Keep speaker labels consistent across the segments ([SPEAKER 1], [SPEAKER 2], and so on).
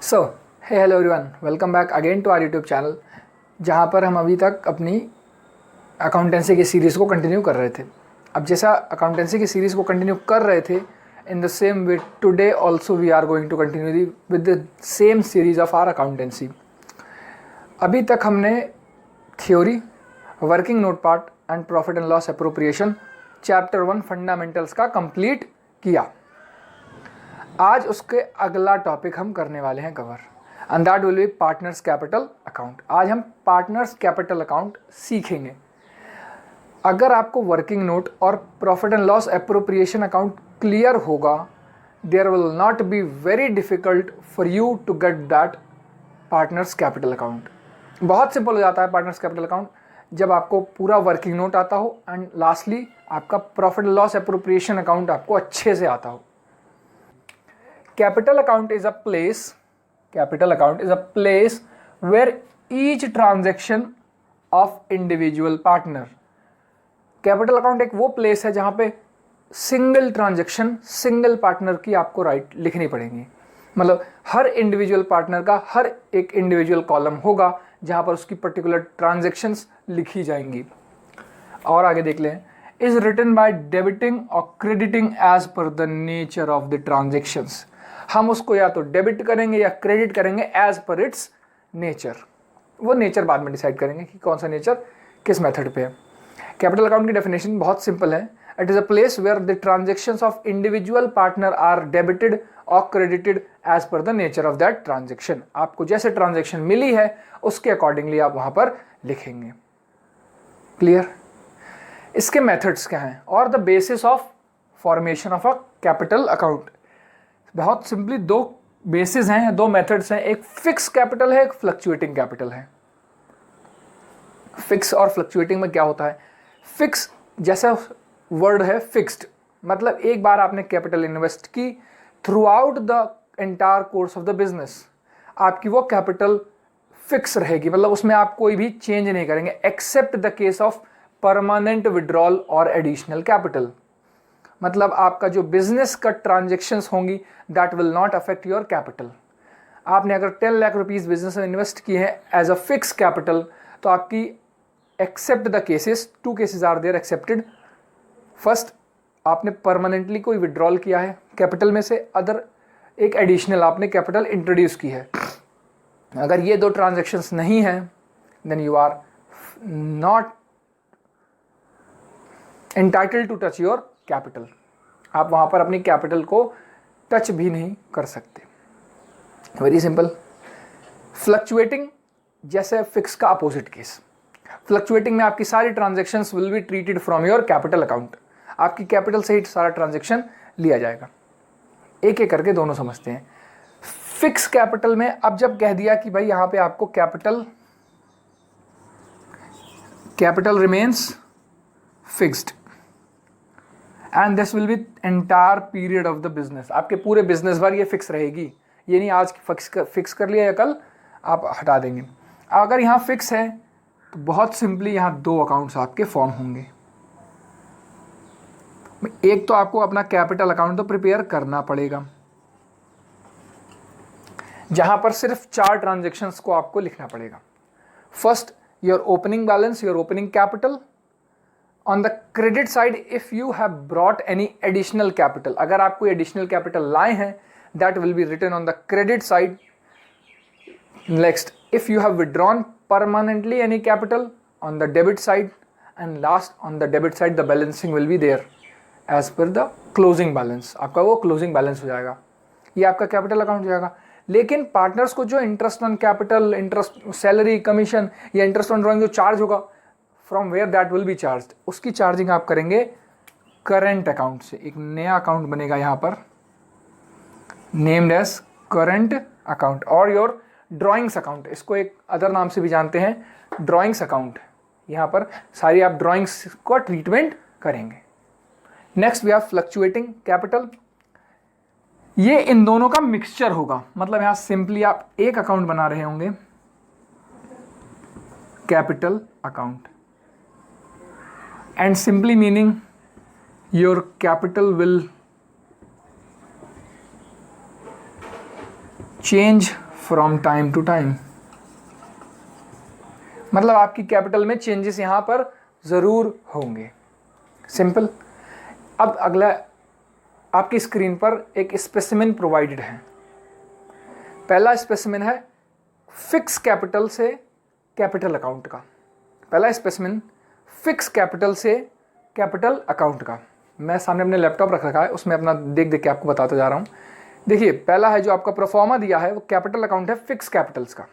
[SPEAKER 1] So hey hello everyone, welcome back again to our YouTube channel, जहाँ पर हम अभी तक अपनी अकाउंटेंसी की सीरीज़ को कंटिन्यू कर रहे थे। अब जैसा अकाउंटेंसी की सीरीज़ को कंटिन्यू कर रहे थे, in the same way today also we are going to continue with the same series of our accountancy. अभी तक हमने theory, working note part and profit and loss appropriation chapter 1 fundamentals का complete किया। आज उसके अगला टॉपिक हम करने वाले हैं cover, and that will be partners capital account. आज हम पार्टनर्स कैपिटल अकाउंट सीखेंगे। अगर आपको वर्किंग नोट और profit and loss appropriation account clear होगा, there will not be very difficult for you to get that partners capital account. बहुत simple हो जाता है पार्टनर्स कैपिटल अकाउंट जब आपको पूरा वर्किंग नोट आता हो एंड लास्टली आपका profit and loss appropriation account आपको अच्छे से आता हो। Capital account is a place where each transaction of individual partner. Capital account एक वो प्लेस है जहाँ पे सिंगल ट्रांजेक्शन सिंगल पार्टनर की आपको राइट लिखनी पड़ेगी। मतलब हर इंडिविजुअल पार्टनर का हर एक इंडिविजुअल कॉलम होगा जहाँ पर उसकी पर्टिकुलर ट्रांजेक्शन्स लिखी जाएंगी। और आगे देख लें, इज रिटन बाय डेबिटिंग और crediting as per the nature of the transactions. हम उसको या तो डेबिट करेंगे या क्रेडिट करेंगे एज पर इट्स नेचर। वो नेचर बाद में डिसाइड करेंगे कि कौन सा नेचर किस मेथड पे है। कैपिटल अकाउंट की डेफिनेशन बहुत सिंपल है। It is a place where the transactions of individual partner are debited और credited as per the nature of that transaction. आपको जैसे ट्रांजेक्शन मिली है उसके अकॉर्डिंगली आप वहाँ पर लिखेंगे। क्लियर? इसके मेथड्स क्या हैं और the basis of formation of a capital account. बहुत सिंपली दो बेसिस हैं, दो मेथड्स हैं, एक फिक्स कैपिटल है, एक फ्लक्चुएटिंग कैपिटल है। फिक्स और फ्लक्चुएटिंग में क्या होता है? फिक्स जैसा वर्ड है फिक्स्ड, मतलब एक बार आपने कैपिटल इन्वेस्ट की, through out the entire course of the business आपकी वो कैपिटल फिक्स रहेगी, मतलब उसमें आप कोई भी चेंज नहीं करेंगे except the case of permanent withdrawal और एडिशनल कैपिटल। मतलब आपका जो बिजनेस का ट्रांजेक्शन्स होंगी that will not affect your capital. आपने अगर 10 लाख रुपीज़ बिजनेस में इन्वेस्ट किए हैं एज अ फिक्स कैपिटल, तो आपकी except the cases, 2 cases are there excepted. First, आपने परमानेंटली कोई विड्रॉल किया है कैपिटल में से, अदर एक एडिशनल आपने कैपिटल इंट्रोड्यूस की है। अगर ये दो ट्रांजेक्शन्स नहीं हैं then you are not entitled to touch your capital. आप वहाँ पर अपनी कैपिटल को टच भी नहीं कर सकते। Very simple. फ्लक्चुएटिंग जैसे फिक्स का अपोजिट केस। फ्लक्चुएटिंग में आपकी सारी transactions will be treated from your capital account. आपकी कैपिटल से ही सारा ट्रांजैक्शन लिया जाएगा। एक एक करके दोनों समझते हैं। फिक्स कैपिटल में अब जब कह दिया कि भाई यहाँ पे आपको capital remains fixed and this will be entire period of the business. आपके पूरे बिजनेस भर ये फिक्स रहेगी, ये नहीं आज फिक्स कर लिया या कल आप हटा देंगे। अगर यहाँ फिक्स है तो बहुत सिंपली यहाँ दो अकाउंट्स आपके फॉर्म होंगे। एक तो आपको अपना कैपिटल अकाउंट तो प्रिपेयर करना पड़ेगा जहां पर सिर्फ 4 ट्रांजेक्शन्स को आपको लिखना पड़ेगा। First, your opening balance, your opening capital. On the credit side, if you have brought any additional capital, अगर आप कोई additional capital लाए हैं, that will be written on the credit side. Next, if you have withdrawn permanently any capital on the debit side, and last on the debit side the balancing will be there as per the closing balance. आपका वो closing balance हो जाएगा, ये आपका capital account हो जाएगा। लेकिन partners को जो interest on capital, interest salary, commission या इंटरेस्ट ऑन ड्रॉइंग जो चार्ज होगा, from where that will be charge, उसकी चार्जिंग आप करेंगे करंट अकाउंट से। एक नया अकाउंट बनेगा यहाँ पर नेम्ड एज करंट अकाउंट और योर ड्रॉइंग्स अकाउंट। इसको एक अदर नाम से भी जानते हैं ड्रॉइंग्स अकाउंट। यहाँ पर सारी आप ड्रॉइंग्स को ट्रीटमेंट करेंगे। Next we have fluctuating capital. ये इन दोनों का मिक्सचर होगा, मतलब यहाँ सिंपली आप एक अकाउंट बना रहे होंगे capital account, and simply meaning your capital will change from time to time, मतलब आपकी कैपिटल में चेंजेस यहाँ पर ज़रूर होंगे। सिंपल। अब अगला, आपकी स्क्रीन पर एक स्पेसिमेन प्रोवाइडेड है। पहला स्पेसिमेन है फिक्स कैपिटल से कैपिटल अकाउंट का। पहला स्पेसिमेन फिक्स कैपिटल से कैपिटल अकाउंट का। मैं सामने अपने लैपटॉप रख रखा है, उसमें अपना देख देख के आपको बताता जा रहा हूँ। देखिए, पहला है जो आपका प्रोफॉर्मा दिया है वो कैपिटल अकाउंट है फिक्स कैपिटल्स का।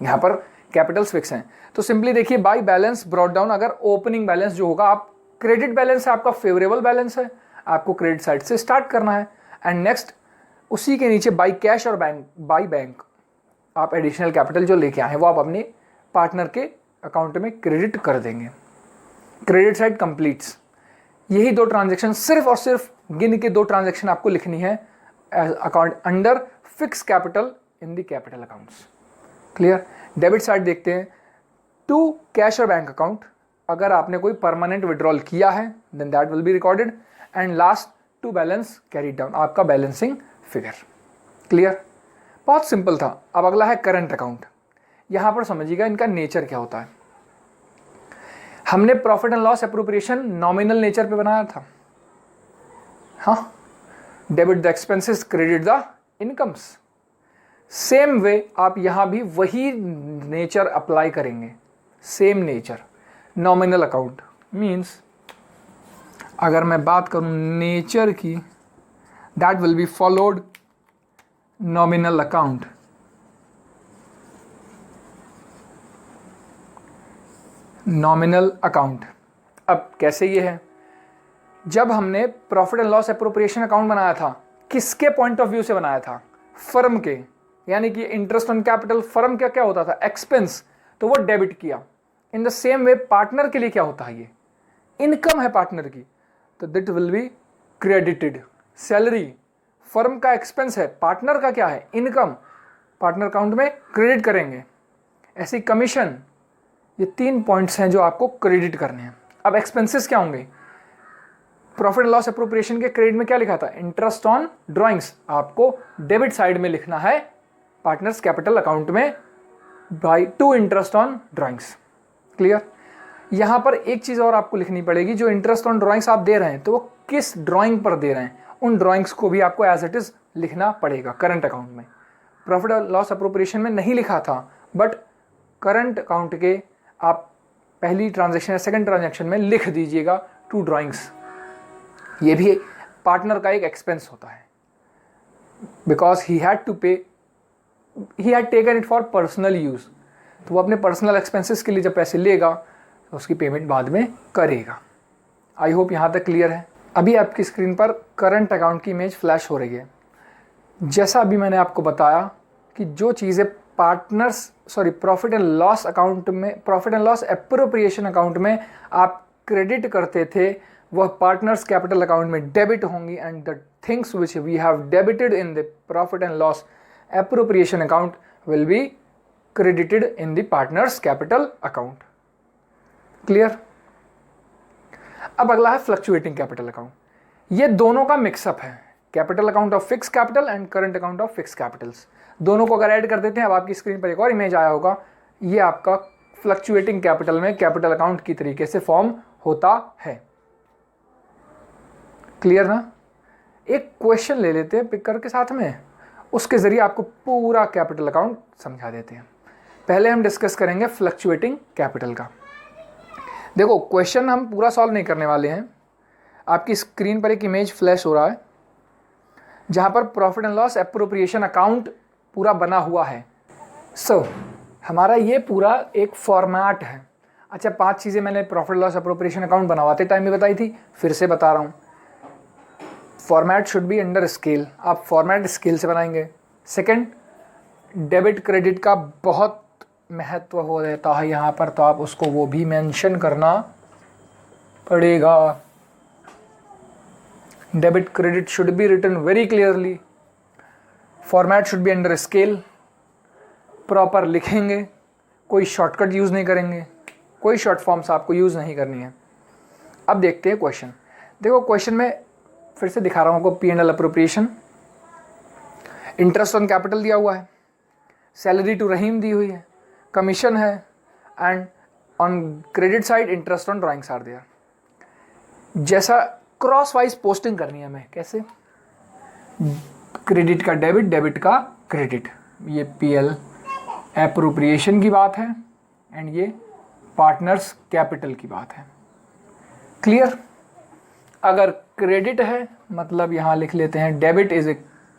[SPEAKER 1] यहाँ पर कैपिटल्स फिक्स हैं, तो सिंपली देखिए बाई बैलेंस ब्रॉट डाउन, अगर ओपनिंग बैलेंस जो होगा, आप क्रेडिट बैलेंस है आपका फेवरेबल बैलेंस है, आपको क्रेडिट साइड से स्टार्ट करना है। एंड नेक्स्ट उसी के नीचे बाई कैश और बाई बैंक आप एडिशनल कैपिटल जो लेके आए हैं वो आप अपने पार्टनर के अकाउंट में क्रेडिट कर देंगे। Credit side completes. यही दो ट्रांजैक्शन, सिर्फ और सिर्फ गिन के दो ट्रांजैक्शन आपको लिखनी है account under fix capital in the capital accounts. Clear. Debit side देखते हैं, टू कैश और बैंक अकाउंट, अगर आपने कोई परमानेंट विड्रॉल किया है then that will be recorded. And last to balance carried down, आपका बैलेंसिंग फिगर। क्लियर। बहुत सिंपल था। अब अगला है करंट अकाउंट। यहां पर समझिएगा इनका नेचर क्या होता है। हमने profit and loss appropriation nominal nature पे बनाया था। हाँ, debit the expenses credit the incomes. Same way आप यहां भी वही नेचर अप्लाई करेंगे। Same nature. Nominal account means, अगर मैं बात करूं नेचर की, that will be followed nominal account. Nominal account. अब कैसे ये है, जब हमने profit and loss appropriation account बनाया था, किसके पॉइंट ऑफ व्यू से बनाया था? फर्म के, यानी कि इंटरेस्ट ऑन कैपिटल फर्म का क्या होता था? एक्सपेंस, तो वो डेबिट किया। इन द सेम वे पार्टनर के लिए क्या होता है? ये इनकम है पार्टनर की, तो that will be credited. Salary firm का एक्सपेंस है, पार्टनर का क्या है? इनकम, पार्टनर अकाउंट में क्रेडिट करेंगे। ऐसी कमीशन, ये 3 पॉइंट्स हैं जो आपको क्रेडिट करने हैं। अब एक्सपेंसेस क्या होंगे? प्रॉफिट एंड लॉस एप्रोप्रिएशन के क्रेडिट में क्या लिखा था? इंटरेस्ट ऑन ड्राइंग्स, आपको डेबिट साइड में लिखना है पार्टनर्स कैपिटल अकाउंट में by two interest on drawings. Clear. यहां पर एक चीज और आपको लिखनी पड़ेगी, जो इंटरेस्ट ऑन ड्राइंग्स आप दे रहे हैं तो वो किस ड्राइंग पर दे रहे हैं, उन ड्राइंग्स को भी आपको एज इट इज लिखना पड़ेगा करंट अकाउंट में। प्रॉफिट एंड लॉस एप्रोप्रिएशन में नहीं लिखा था, बट करंट अकाउंट के आप पहली ट्रांजैक्शन या सेकंड ट्रांजैक्शन में लिख दीजिएगा टू ड्राइंग्स। ये भी पार्टनर का एक एक्सपेंस होता है, बिकॉज ही हैड टू पे, he had taken it for personal use, तो वो अपने पर्सनल एक्सपेंसेस के लिए जब पैसे लेगा तो उसकी पेमेंट बाद में करेगा। आई होप यहाँ तक क्लियर है। अभी आपकी स्क्रीन पर करंट अकाउंट की इमेज फ्लैश हो रही है। जैसा अभी मैंने आपको बताया कि जो चीज़ें प्रॉफिट एंड लॉस अकाउंट में, profit and loss appropriation account में आप क्रेडिट करते थे, वह पार्टनर्स कैपिटल अकाउंट में डेबिट होंगी। And the things which we have debited in the profit and loss appropriation account will be credited in the partners capital account. Clear? अब अगला है फ्लक्चुएटिंग कैपिटल अकाउंट। ये दोनों का मिक्सअप है, capital account of fix capital and current account of fix Capitals. दोनों को अगर ऐड कर देते हैं, अब आपकी स्क्रीन पर एक और इमेज आया होगा, ये आपका फ्लक्चुएटिंग कैपिटल में कैपिटल अकाउंट की तरीके से फॉर्म होता है। क्लियर ना? एक क्वेश्चन ले लेते हैं पिकर के साथ में, उसके जरिए आपको पूरा कैपिटल अकाउंट समझा देते हैं। पहले हम डिस्कस करेंगे फ्लक्चुएटिंग कैपिटल का। देखो, क्वेश्चन हम पूरा सॉल्व नहीं करने वाले हैं। आपकी स्क्रीन पर एक इमेज फ्लैश हो रहा है जहां पर profit and loss appropriation account पूरा बना हुआ है। हमारा ये पूरा एक फॉर्मेट है। अच्छा, 5 चीज़ें मैंने प्रॉफिट लॉस एप्रोप्रिएशन अकाउंट बनवाते टाइम में बताई थी, फिर से बता रहा हूँ। Format should be under scale, आप फॉर्मेट स्केल से बनाएंगे। सेकंड, डेबिट क्रेडिट का बहुत महत्व हो जाता है यहाँ पर, तो आप उसको वो भी मेंशन करना पड़ेगा। Debit credit should be written very clearly. Format should be under scale, proper लिखेंगे, कोई शॉर्टकट यूज़ नहीं करेंगे, कोई शॉर्ट फॉर्म्स आपको यूज़ नहीं करनी है। अब देखते हैं क्वेश्चन। देखो, क्वेश्चन में फिर से दिखा रहा हूँ आपको, P&L appropriation, interest on capital दिया हुआ है, सैलरी टू रहीम दी हुई है, कमीशन है, and on credit side interest on drawings are there. जैसा क्रॉस वाइज पोस्टिंग करनी है हमें, कैसे? क्रेडिट का डेबिट, डेबिट का क्रेडिट, ये पीएल एप्रोप्रिएशन की बात है एंड ये पार्टनर्स कैपिटल की बात है। क्लियर? अगर क्रेडिट है मतलब यहाँ लिख लेते हैं debit is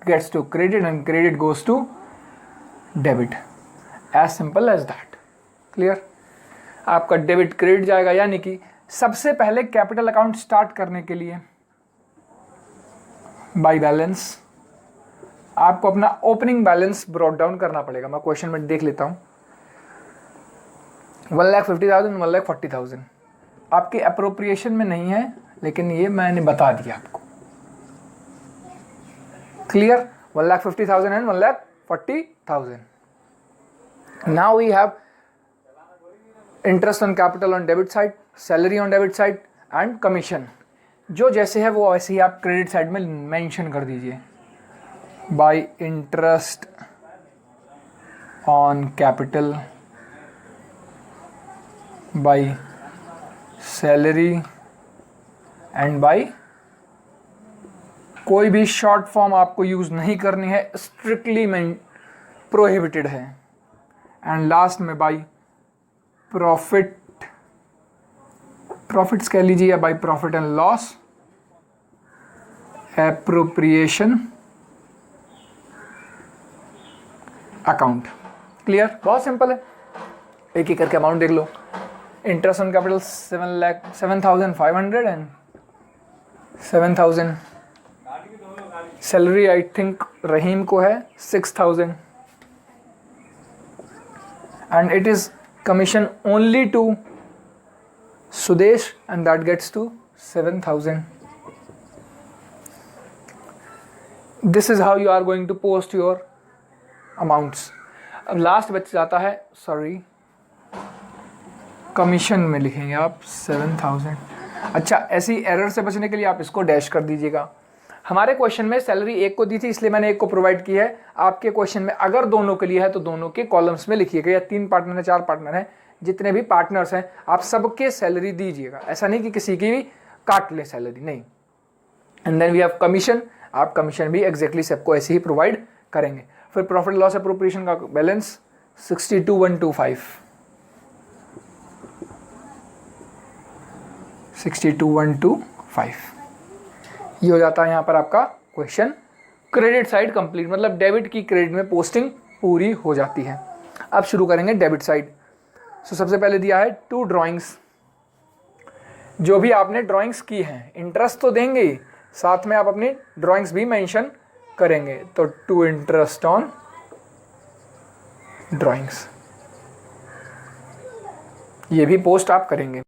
[SPEAKER 1] gets to credit and credit goes to debit, as simple as that. Clear? आपका डेबिट क्रेडिट जाएगा, यानी कि सबसे पहले कैपिटल अकाउंट स्टार्ट करने के लिए बाय बैलेंस आपको अपना ओपनिंग बैलेंस ब्रॉट डाउन करना पड़ेगा। मैं क्वेश्चन में देख लेता हूँ। 1,50,000, 1,40,000 आपके अप्रोप्रिएशन में नहीं है, लेकिन ये मैंने बता दिया आपको। Clear? 1,50,000 and 1,40,000। Now we have interest on capital on debit side, salary on debit side and commission. जो जैसे है वो वैसे ही आप क्रेडिट साइड में मेंशन कर दीजिए। By interest on capital, by salary and by, कोई भी शॉर्ट फॉर्म आपको यूज नहीं करनी है, स्ट्रिक्टली प्रोहिबिटेड है। एंड लास्ट में बाय प्रॉफिट्स कह लीजिए, या by profit and loss appropriation account. Clear? बहुत सिंपल है, एक एक करके अमाउंट देख लो। Interest on capital 7,500 and 7,000। Salary I think Rahim को है 6,000 and it is commission only to Sudesh and that gets to 7,000। This is how you are going to post your amounts. अब लास्ट बच जाता है, सॉरी, कमीशन में लिखेंगे आप 7,000। अच्छा, ऐसी एरर से बचने के लिए आप इसको डैश कर दीजिएगा। हमारे क्वेश्चन में सैलरी एक को दी थी, इसलिए मैंने एक को प्रोवाइड की है। आपके क्वेश्चन में अगर दोनों के लिए है तो दोनों के कॉलम्स में लिखिएगा, या 3 पार्टनर है, 4 पार्टनर है, जितने भी पार्टनर्स हैं आप सबके सैलरी दीजिएगा। ऐसा नहीं कि किसी की भी काट ले सैलरी, नहीं। And then we have commission, आप कमीशन भी एग्जैक्टली सबको ऐसे ही प्रोवाइड करेंगे। फिर प्रॉफिट लॉस एप्रोप्रिएशन का बैलेंस 62,125, 62,125 ये हो जाता है यहाँ पर आपका क्वेश्चन। क्रेडिट साइड कंप्लीट, मतलब डेबिट की क्रेडिट में पोस्टिंग पूरी हो जाती है। अब शुरू करेंगे डेबिट साइड। सो सबसे पहले दिया है 2 ड्राइंग्स। जो भी आपने ड्राइंग्स की हैं, इंटरेस्ट तो देंगे ही, साथ में आप अपनी ड्राइंग्स भी मेंशन करेंगे। तो 2 इंटरेस्ट ऑन ड्राइंग्स, ये भी पोस्ट आप करेंगे।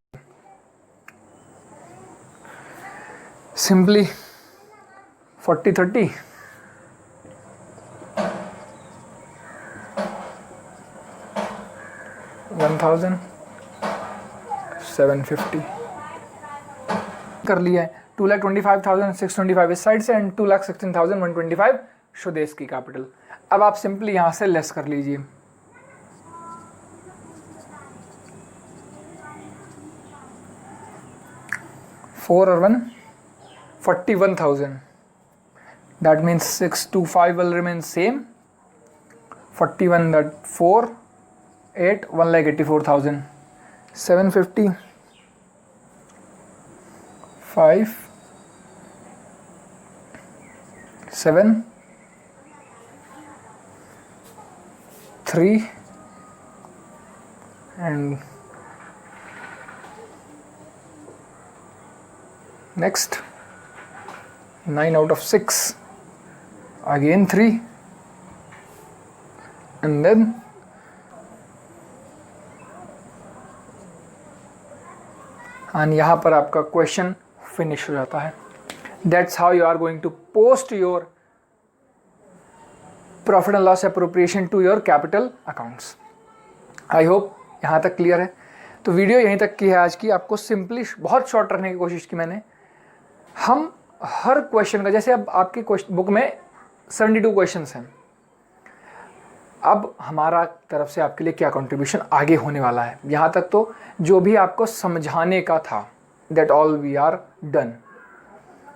[SPEAKER 1] सिंपली 40-30 1,750 कर लिया है। 2,25,625 इस साइड से एंड 2,16,125 सुदेश की कैपिटल। अब आप सिंपली यहां से लेस कर लीजिए। फोर और 1 41,000, that means 625 will remain same, 41 that 4 8 1,84,000, 750 5 7 3 and next 9 out of 6, again 3 and then and यहाँ पर आपका क्वेश्चन फिनिश हो जाता है। That's how you are going to post your profit and loss appropriation to your capital accounts. I hope यहाँ तक clear है। तो वीडियो यहीं तक की है आज की। आपको सिंपली बहुत शॉर्ट रखने की कोशिश की मैंने। हम हर क्वेश्चन का, जैसे अब आपकी बुक में 72 क्वेश्चंस हैं, अब हमारा तरफ से आपके लिए क्या कंट्रीब्यूशन आगे होने वाला है, यहाँ तक तो जो भी आपको समझाने का था, that all we are done.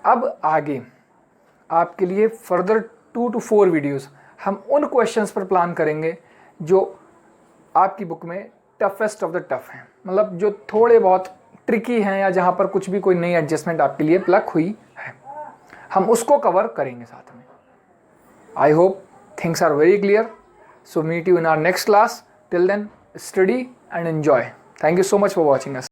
[SPEAKER 1] अब आगे आपके लिए फर्दर 2 to 4 वीडियोस हम उन क्वेश्चंस पर प्लान करेंगे जो आपकी बुक में टफेस्ट ऑफ द टफ हैं, मतलब जो थोड़े बहुत ट्रिकी हैं या जहाँ पर कुछ भी कोई नई एडजस्टमेंट आपके लिए प्लग हुई है, हम उसको कवर करेंगे साथ में। I hope things are very clear. So meet you in our next class. Till then, study and enjoy. Thank you so much for watching us.